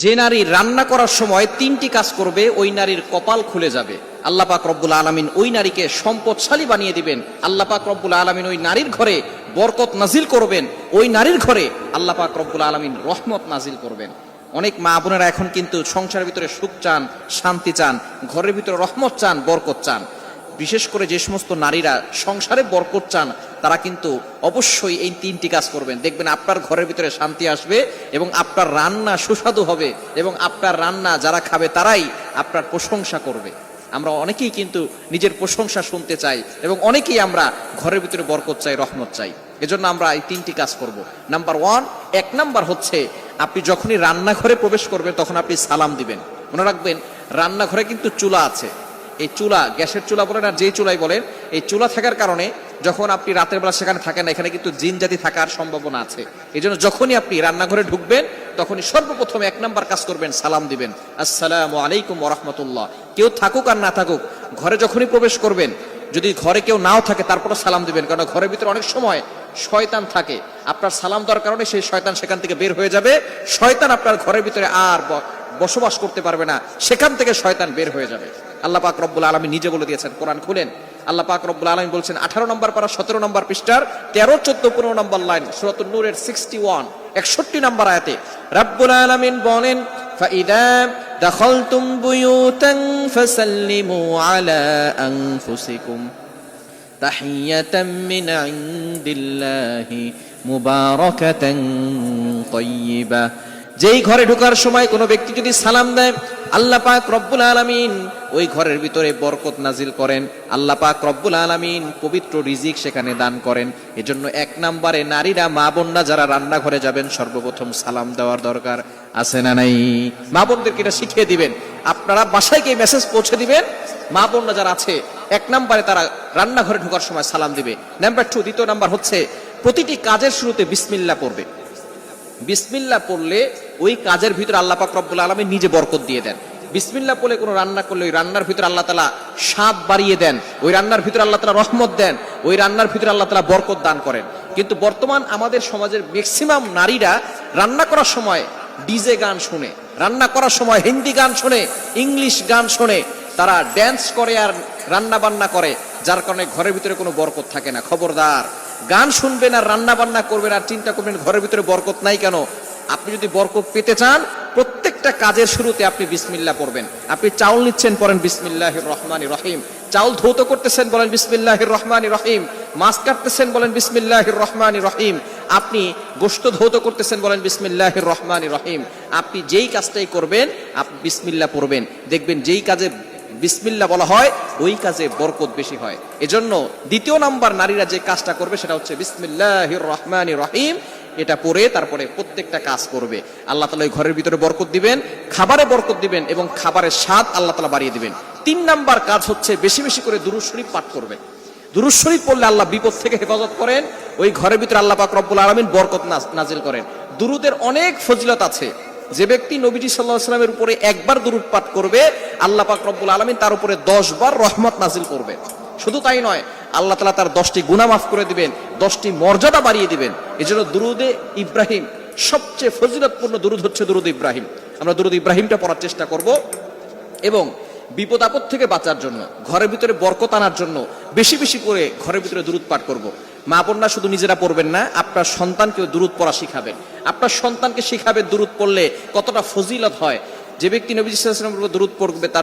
যে নারী রান্না করার সময় তিনটি কাজ করবে ওই নারীর কপাল খুলে যাবে। আল্লাহ পাক রব্বুল আলামিন ওই নারীকে সম্পদশালী বানিয়ে দিবেন। আল্লাহ পাক রব্বুল আলামিন ওই নারীর ঘরে বরকত নাজিল করবেন। ওই নারীর ঘরে আল্লাহ পাক রব্বুল আলামিন রহমত নাজিল করবেন। অনেক মা বোনেরা এখন কিন্তু সংসারের ভিতরে সুখ চান, শান্তি চান, ঘরের ভিতরে রহমত চান, বরকত চান। বিশেষ করে যে সমস্ত নারীরা সংসারে বরকত চান তারা কিন্তু অবশ্যই এই তিনটি কাজ করবেন। দেখবেন আপনার ঘরের ভিতরে শান্তি আসবে এবং আপনার রান্না সুস্বাদু হবে এবং আপনার রান্না যারা খাবে তারাই আপনার প্রশংসা করবে। আমরা অনেকেই কিন্তু নিজের প্রশংসা শুনতে চাই এবং অনেকেই আমরা ঘরের ভিতরে বরকত চাই, রহমত চাই। এজন্য আমরা এই তিনটি কাজ করব। নাম্বার 1, 1 নাম্বার হচ্ছে আপনি যখনই রান্নাঘরে প্রবেশ করবেন তখন আপনি সালাম দিবেন। মনে রাখবেন রান্নাঘরে কিন্তু চুলা আছে। এই চুলা, গ্যাসের চুলা বলেন আর যেই চুলাই বলেন, এই চুলা থাকার কারণে যখন আপনি রাতের বেলা সেখানে থাকেন না, এখানে কিন্তু জিন জাতি থাকার সম্ভাবনা আছে। এই জন্য যখনই আপনি রান্নাঘরে ঢুকবেন তখনই সর্বপ্রথম 1 নাম্বার কাজ করবেন, সালাম দিবেন, আসসালামু আলাইকুম ওয়া রাহমাতুল্লাহ। কেউ থাকুক আর না থাকুক, ঘরে যখনই প্রবেশ করবেন, যদি ঘরে কেউ নাও থাকে তারপরে সালাম দিবেন, কারণ ঘরের ভিতরে অনেক সময় শয়তান থাকে। আপনার সালাম দেওয়ার কারণে সেই শয়তান সেখান থেকে বের হয়ে যাবে। শয়তান আপনার ঘরের ভিতরে আর বসবাস করতে পারবে না, সেখান থেকে শয়তান বের হয়ে যাবে। আল্লাহ পাক রব্বুল আলামিন নিজে বলে দিয়েছেন, কোরআন খুলেন, আল্লাহ পাক রব্বুল আলামিন বলছেন 18 নম্বর পারা 17 নম্বর পৃষ্ঠার 13, 14, 15 নম্বর লাইন, সূরাতুন নূরের 61, 61 নম্বর আয়াতে রব্বুল আলামিন বলেন, ফাইদা দাখালতুম বুয়ুতান ফাসাল্লিমু আলা আনফুসিকুম তাহিয়াতাম মিন ইনদিল্লাহি মুবারাকাতান তাইয়্যিবা। যেই ঘরে ঢোকার সময় কোনো ব্যক্তি যদি সালাম দেয়, আল্লাহ পাক রব্বুল আলামিন ওই ঘরের ভিতরে বরকত নাজিল করেন। আল্লাহ পাক রব্বুল আলামিন পবিত্র রিজিক সেখানে দান করেন। এজন্য 1 নম্বরে নারীরা, মা বোনরা যারা রান্নাঘরে যাবেন সর্বপ্রথম সালাম দেওয়ার দরকার আছে না নাই? মা বোনদেরকে এটা শিখিয়ে দিবেন। আপনারা বাসায় গিয়ে মেসেজ পৌঁছে দিবেন, মা বোনরা যারা আছে 1 নম্বরে তারা রান্নাঘরে ঢোকার সময় সালাম দিবে। নাম্বার 2, দ্বিতীয় নাম্বার হচ্ছে প্রতিটি কাজের শুরুতে বিসমিল্লাহ পড়বে। বিসমিল্লাহ পড়লে ওই কাজের ভিতরে আল্লাহ পাক রব্বুল আলামিন নিজে বরকত দিয়ে দেন। বিসমিল্লাহ পড়লে কোনো রান্না করলে ওই রান্নার ভিতরে আল্লাহ তাআলা স্বাদ বাড়িয়ে দেন, ওই রান্নার ভিতরে আল্লাহ তাআলা রহমত দেন, ওই রান্নার ভিতরে আল্লাহ তাআলা বরকত দান করেন। কিন্তু বর্তমান আমাদের সমাজের ম্যাক্সিমাম নারীরা রান্না করার সময় ডিজে গান শুনে, রান্না করার সময় হিন্দি গান শুনে, ইংলিশ গান শুনে, তারা ড্যান্স করে আর রান্না বান্না করে, যার কারণে ঘরের ভিতরে কোনো বরকত থাকে না। খবরদার, গান শুনবেন আর রান্না বান্না করবেন আর চিন্তা করবেন ঘরের ভিতরে বরকত নাই কেন। আপনি যদি বরকত পেতে চান, প্রত্যেকটা কাজের শুরুতে আপনি বিসমিল্লাহ পড়বেন। আপনি চাউল নিচ্ছেন, পড়েন বিসমিল্লাহির রহমানির রহিম। চাউল ধৌত করতেছেন, বলেন বিসমিল্লাহির রহমানির রহিম। মাছ কাটতেছেন, বলেন বিসমিল্লাহির রহমানির রহিম। আপনি গোশত ধৌত করতেছেন, বলেন বিসমিল্লাহির রহমানির রহিম। আপনি যেই কাজটাই করবেন আপনি বিসমিল্লাহ পড়বেন, দেখবেন যেই কাজে বিসমিল্লাহ বলা হয় ওই কাজে বরকত বেশি হয়। এজন্য 2 নাম্বার নারীরা যে কাজটা করবে সেটা হচ্ছে বিসমিল্লাহির রহমানির রহিম। এটা পড়ে তারপরে প্রত্যেকটা কাজ করবে। আল্লাহ তাআলা ওই ঘরের ভিতরে বরকত দিবেন, খাবারে বরকত দিবেন এবং খাবারের স্বাদ আল্লাহ তাআলা বাড়িয়ে দিবেন। 3 নাম্বার কাজ হচ্ছে বেশি বেশি করে দুরূদ শরীফ পাঠ করবে। দুরূদ শরীফ পড়লে আল্লাহ বিপদ থেকে হেফাজত করেন, ওই ঘরের ভিতরে আল্লাহ পাক রব্বুল আলামিন বরকত নাজিল করেন। দুরুদের অনেক ফজিলত আছে। যে ব্যক্তি নবীজি সাল্লাল্লাহু আলাইহি ওয়াসাল্লামের উপরে একবার দুরূদ পাঠ করবে, আল্লাহ পাক রব্বুল আলামিন তার উপরে 10 বার রহমত নাজিল করবে। শুধু তাই নয়, আল্লাহ তাআলা তার 10টি গুনাহ মাফ করে দিবেন, 10টি মর্যাদা বাড়িয়ে দিবেন। এজন্য দুরুদে ইব্রাহিম সবচেয়ে ফজিলতপূর্ণ দুরুদ হচ্ছে দুরুদ ইব্রাহিম। আমরা দুরুদ ইব্রাহিমটা পড়ার চেষ্টা করব এবং বিপদ আপদ থেকে বাঁচার জন্য, ঘরের ভিতরে বরকত আনার জন্য বেশি বেশি করে ঘরের ভিতরে দুরুদ পাঠ করব। মা বোনরা শুধু নিজেরা পড়বেন না, আপনার সন্তানকেও দুরুদ পড়া শিখাবেন। আপনার সন্তানকে শিখাবেন দুরুদ পড়লে কতটা ফজিলত হয়। যে ব্যক্তি নবী সাল্লাল্লাহু আলাইহি ওয়াসাল্লামের উপর দুরুদ পড়বে তার